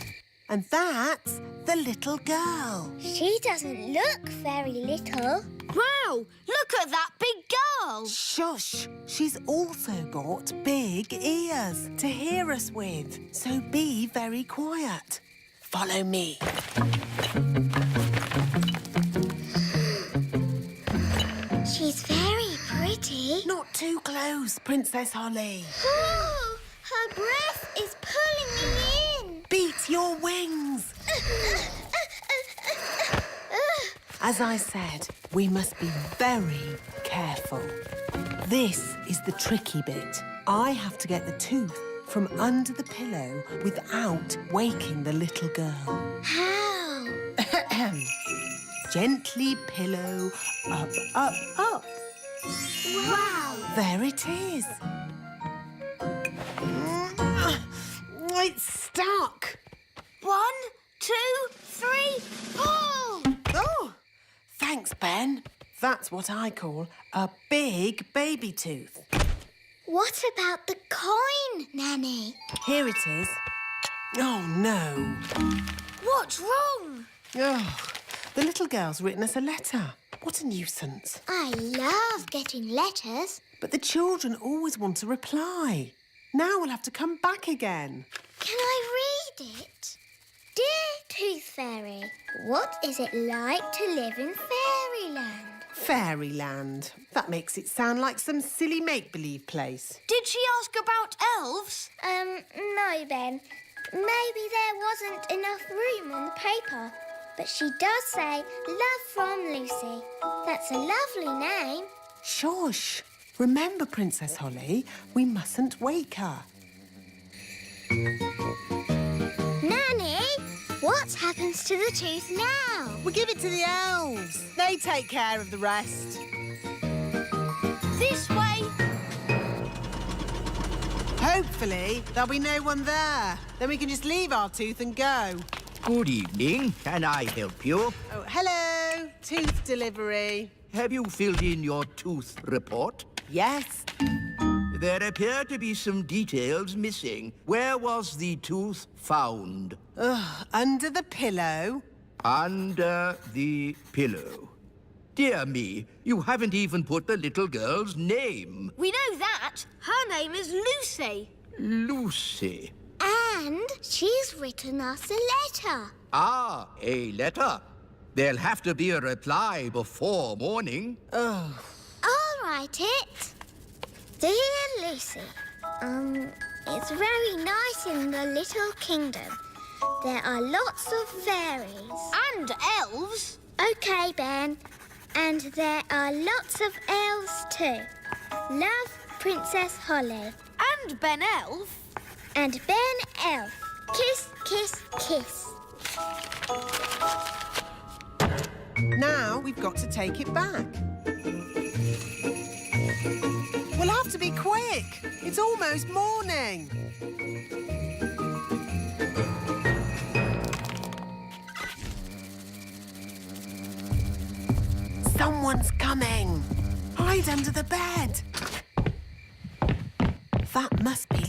And that's the little girl. She doesn't look very little. Wow, look at that big girl. Shush! She's also got big ears to hear us with. So be very quiet. Follow me. She's very pretty. Not too close, Princess Holly. Oh, her breath is pulling me in. Beat your wings. As I said, we must be very careful. This is the tricky bit. I have to get the tooth from under the pillow without waking the little girl. How? Gently pillow, up, up, up. Wow. There it is. It's stuck. 1, 2, 3, pull! Oh, thanks, Ben. That's what I call a big baby tooth. What about the coin, Nanny? Here it is. Oh, no. What's wrong? Oh, the little girl's written us a letter. What a nuisance. I love getting letters. But the children always want a reply. Now we'll have to come back again. Can I read it? Dear Tooth Fairy, what is it like to live in Fairyland? Fairyland. That makes it sound like some silly make-believe place. Did she ask about elves? No, Ben. Maybe there wasn't enough room on the paper. But she does say, love from Lucy. That's a lovely name. Shush. Remember, Princess Holly, we mustn't wake her. Nanny, what happens to the tooth now? We give it to the elves. They take care of the rest. This way. Hopefully, there'll be no one there. Then we can just leave our tooth and go. Good evening. Can I help you? Oh, hello. Tooth delivery. Have you filled in your tooth report? Yes. There appear to be some details missing. Where was the tooth found? Under the pillow. Under the pillow. Dear me, you haven't even put the little girl's name. We know that. Her name is Lucy. Lucy. And she's written us a letter. Ah, a letter. There'll have to be a reply before morning. I'll write it. Dear Lucy, it's very nice in the little kingdom. There are lots of fairies. And elves. Okay, Ben. And there are lots of elves too. Love, Princess Holly. And Ben Elf. And Ben Elf. Kiss, kiss, kiss. Now we've got to take it back. We'll have to be quick. It's almost morning. Someone's coming. Hide under the bed.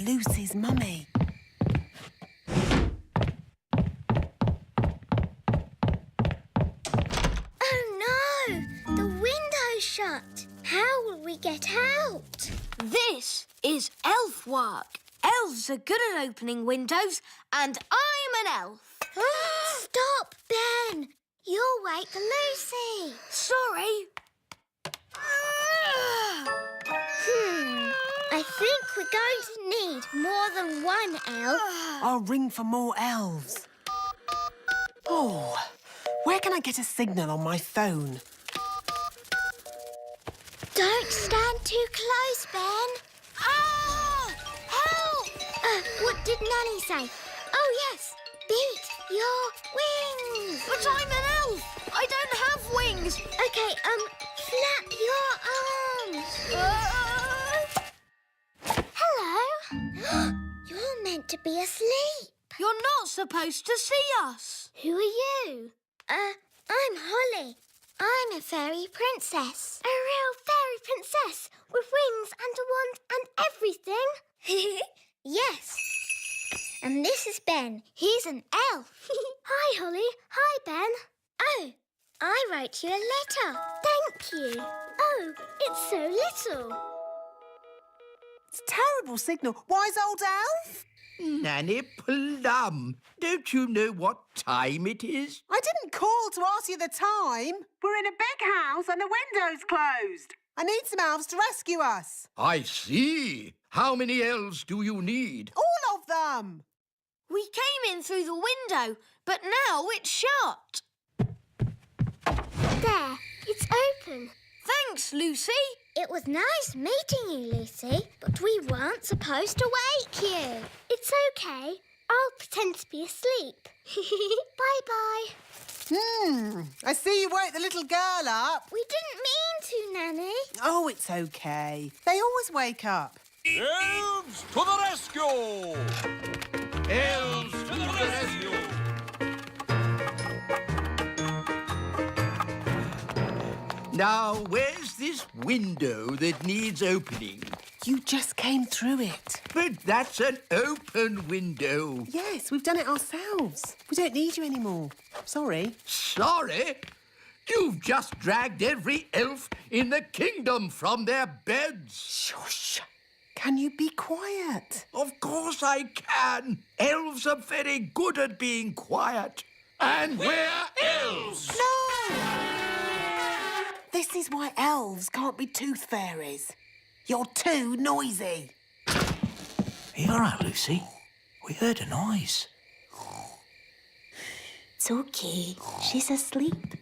Lucy's mummy. Oh no! The window's shut. How will we get out? This is elf work. Elves are good at opening windows, and I'm an elf. Stop, Ben! You'll wake Lucy. Sorry. I think we're going to need more than one elf. I'll ring for more elves. Oh, where can I get a signal on my phone? Don't stand too close, Ben. Help! What did Nanny say? Oh, yes. Beat your wings. But I'm an elf. I don't have wings. Okay, flap your arms. Hello. You're meant to be asleep. You're not supposed to see us. Who are you? I'm Holly. I'm a fairy princess. A real fairy princess with wings and a wand and everything? Yes. And this is Ben. He's an elf. Hi, Holly. Hi, Ben. Oh, I wrote you a letter. Thank you. Oh, it's so little. It's a terrible signal. Wise old elf? Nanny Plum, don't you know what time it is? I didn't call to ask you the time. We're in a big house and the window's closed. I need some elves to rescue us. I see. How many elves do you need? All of them. We came in through the window, but now it's shut. There, it's open. Thanks, Lucy. It was nice meeting you, Lucy, but we weren't supposed to wake you. It's okay. I'll pretend to be asleep. Bye-bye. I see you woke the little girl up. We didn't mean to, Nanny. Oh, it's okay. They always wake up. Elves to the rescue! Elves to the rescue! Now, where's this window that needs opening? You just came through it. But that's an open window. Yes, we've done it ourselves. We don't need you anymore. Sorry. Sorry? You've just dragged every elf in the kingdom from their beds. Shush. Can you be quiet? Of course I can. Elves are very good at being quiet. And we're elves. No! This is why elves can't be tooth fairies. You're too noisy. Are you all right, Lucy? We heard a noise. It's okay. She's asleep.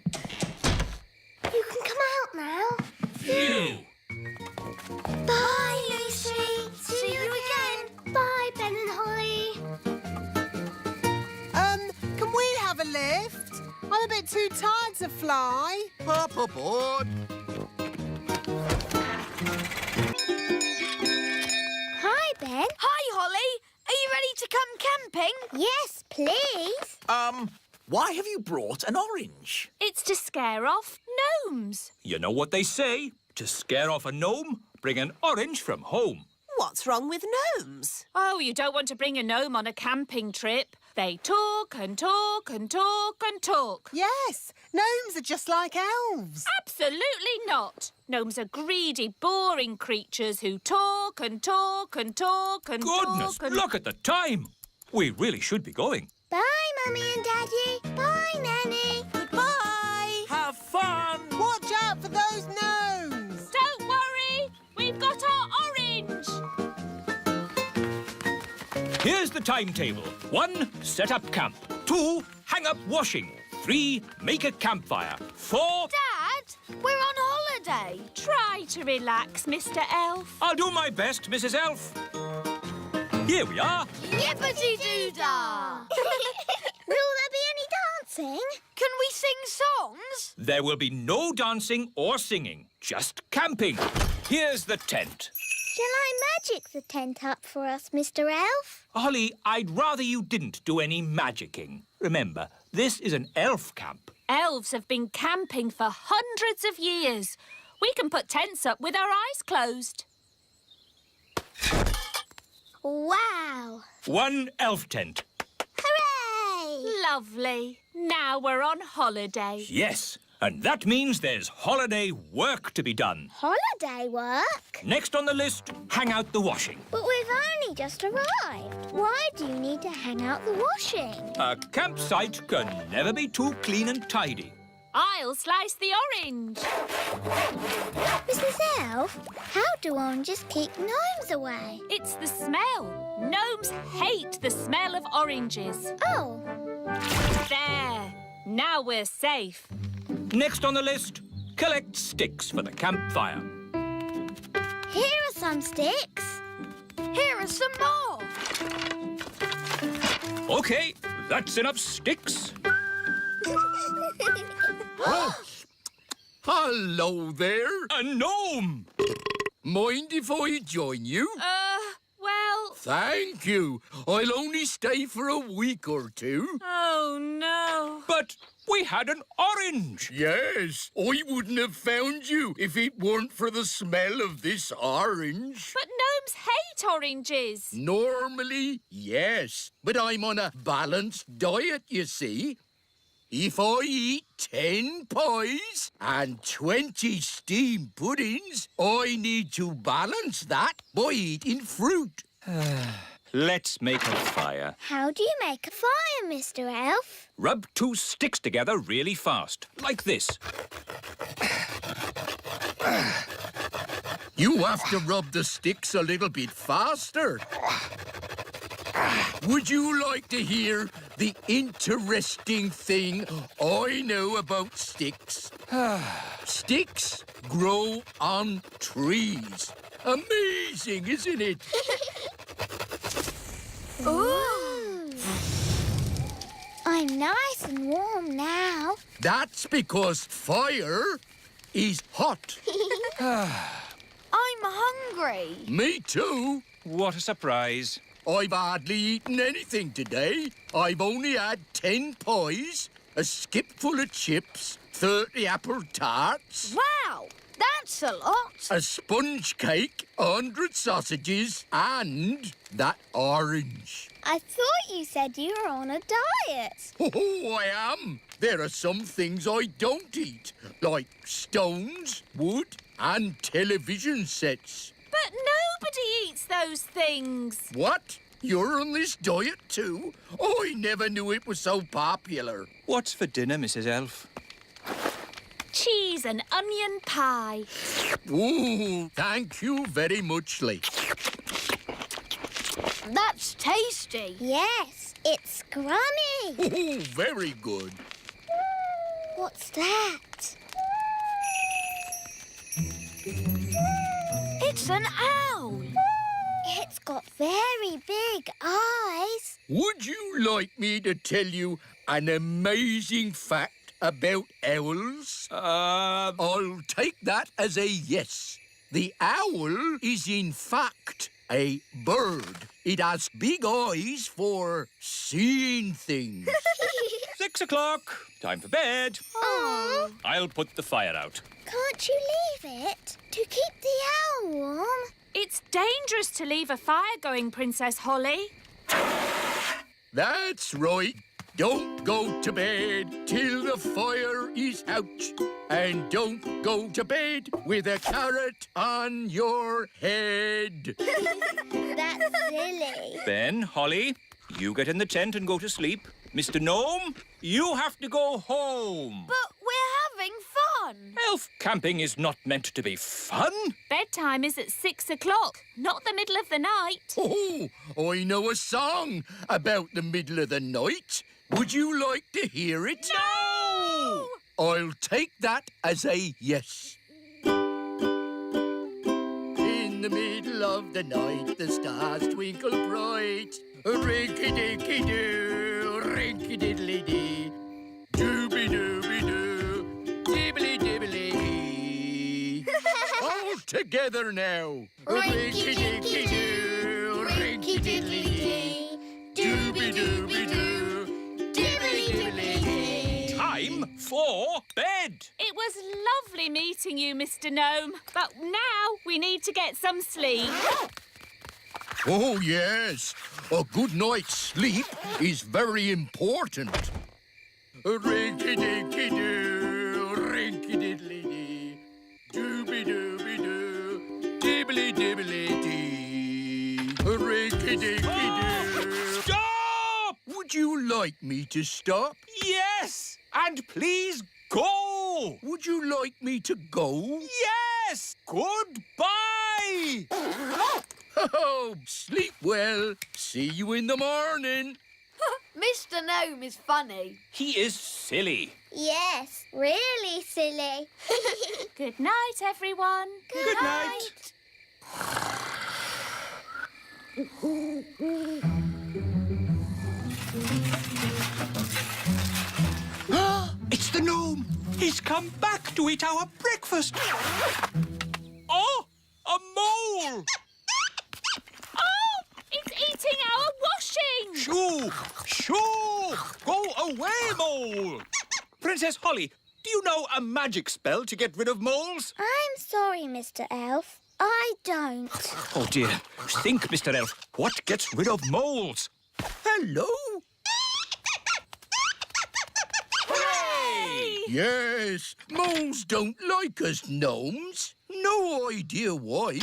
You can come out now. Phew! Bye, Lucy. See you again. Bye, Ben and Holly. Can we have a lift? I'm a bit too tired to fly. Up aboard. Hi, Ben. Hi, Holly. Are you ready to come camping? Yes, please. Why have you brought an orange? It's to scare off gnomes. You know what they say? To scare off a gnome, bring an orange from home. What's wrong with gnomes? Oh, you don't want to bring a gnome on a camping trip. They talk and talk and talk and talk. Yes, gnomes are just like elves. Absolutely not. Gnomes are greedy, boring creatures who talk and talk and talk and Goodness, talk and... look at the time. We really should be going. Bye, Mummy and Daddy. Bye, Nanny. Goodbye. Have fun! Watch out for those gnomes. Don't worry, we've got our orange. Here's the timetable. 1, set up camp. 2, hang up washing. 3, make a campfire. 4... Dad, we're on holiday. Try to relax, Mr. Elf. I'll do my best, Mrs. Elf. Here we are. Yippity-doo-dah! Will there be any dancing? Can we sing songs? There will be no dancing or singing, just camping. Here's the tent. Shall I magic the tent up for us, Mr. Elf? Holly, I'd rather you didn't do any magicking. Remember, this is an elf camp. Elves have been camping for hundreds of years. We can put tents up with our eyes closed. Wow! 1 elf tent. Hooray! Lovely. Now we're on holiday. Yes, and that means there's holiday work to be done. Holiday work? Next on the list, hang out the washing. But we've only just arrived. Why do you need to hang out the washing? A campsite can never be too clean and tidy. I'll slice the orange. Mrs. Elf, how do oranges keep gnomes away? It's the smell. Gnomes hate the smell of oranges. Oh. There. Now we're safe. Next on the list, collect sticks for the campfire. Here are some sticks. Here are some more. OK, that's enough sticks. Hello there. A gnome! Mind if I join you? Well... Thank you. I'll only stay for a week or two. Oh, no. But we had an orange. Yes, I wouldn't have found you if it weren't for the smell of this orange. But gnomes hate oranges. Normally, yes, but I'm on a balanced diet, you see. If I eat 10 pies and 20 steamed puddings, I need to balance that by eating fruit. Let's make a fire. How do you make a fire, Mr. Elf? Rub 2 sticks together really fast, like this. You have to rub the sticks a little bit faster. Would you like to hear the interesting thing I know about sticks? Sticks grow on trees. Amazing, isn't it? Ooh. I'm nice and warm now. That's because fire is hot. I'm hungry. Me too. What a surprise. I've hardly eaten anything today. I've only had 10 pies, a skip full of chips, 30 apple tarts, Wow, that's a lot. a sponge cake, 100 sausages, and that orange. I thought you said you were on a diet. Oh, I am. There are some things I don't eat, like stones, wood, and television sets. But nobody eats those things. What? You're on this diet too? I never knew it was so popular. What's for dinner, Mrs. Elf? Cheese and onion pie. Ooh, thank you very much, Lee. That's tasty. Yes, it's scrummy. Oh, very good. What's that? It's an owl. It's got very big eyes. Would you like me to tell you an amazing fact about owls? I'll take that as a yes. The owl is in fact a bird. It has big eyes for seeing things. 6 o'clock. Time for bed. Aww. I'll put the fire out. Can't you leave it to keep the owl warm? It's dangerous to leave a fire going, Princess Holly. That's right. Don't go to bed till the fire is out. And don't go to bed with a carrot on your head. That's silly. Ben, Holly, you get in the tent and go to sleep. Mr. Gnome, you have to go home. But we're having fun. Elf camping is not meant to be fun. Bedtime is at 6 o'clock, not the middle of the night. Oh, I know a song about the middle of the night. Would you like to hear it? No! I'll take that as a yes. In the middle of the night, the stars twinkle bright. Rinky-dinky-doo, rinky-diddly-dee. Dooby-dooby-doo, dibbly-dibbly-dee. All together now. Rinky-dinky-doo, rinky-diddly-dee. Dooby-dooby-doo, dibbly-dibbly-dee. Time for bed. It was lovely meeting you, Mr. Gnome. But now we need to get some sleep. Oh, yes. A good night's sleep is very important. Rinky-dinky-doo, rinky-diddly-dee, dooby-dooby-doo, dibbly-dibbly-dee, rinky-dinky-doo. Stop! Would you like me to stop? Yes! And please go! Would you like me to go? Yes! Goodbye! Oh, sleep well. See you in the morning. Mr. Gnome is funny. He is silly. Yes, really silly. Good night, everyone. Good night. It's the gnome. He's come back to eat our breakfast. Oh, a mole! Oh, it's eating our washing. Shoo! Shoo! Go away, mole! Princess Holly, do you know a magic spell to get rid of moles? I'm sorry, Mr. Elf. I don't. Oh, dear. Think, Mr. Elf. What gets rid of moles? Hello. Hooray! Yes, moles don't like us gnomes. No idea why.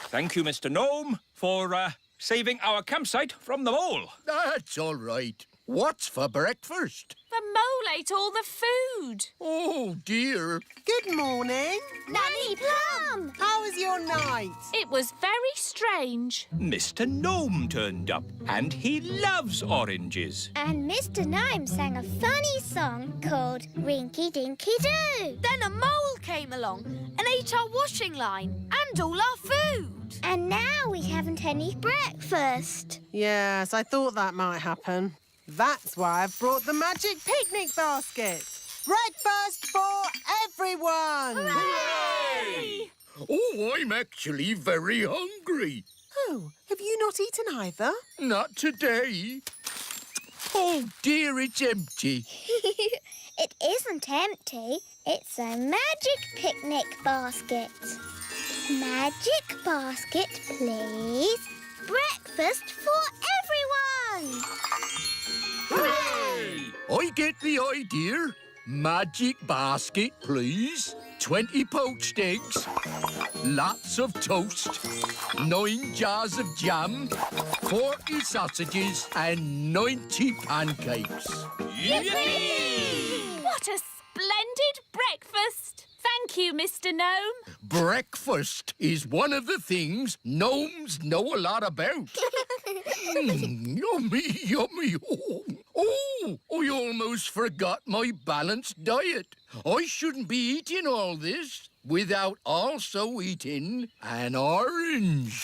Thank you, Mr. Gnome, for saving our campsite from the mole. That's all right. What's for breakfast? The mole ate all the food. Oh, dear. Good morning. Nanny Plum! How was your night? It was very strange. Mr. Gnome turned up, and he loves oranges. And Mr. Gnome sang a funny song called Rinky Dinky Doo. Then a mole came along and ate our washing line and all our food. And now we haven't any breakfast. Yes, I thought that might happen. That's why I've brought the magic picnic basket. Breakfast for everyone! Hooray! Oh, I'm actually very hungry. Oh, have you not eaten either? Not today. Oh, dear, it's empty. It isn't empty. It's a magic picnic basket. Magic basket, please. Breakfast for everyone. Hooray! I get the idea. Magic basket, please. 20 poached eggs, lots of toast, 9 jars of jam, 40 sausages and 90 pancakes. Yippee! What a splendid breakfast. Thank you, Mr. Gnome. Breakfast is one of the things gnomes know a lot about. Yummy, yummy. Oh, I almost forgot my balanced diet. I shouldn't be eating all this without also eating an orange.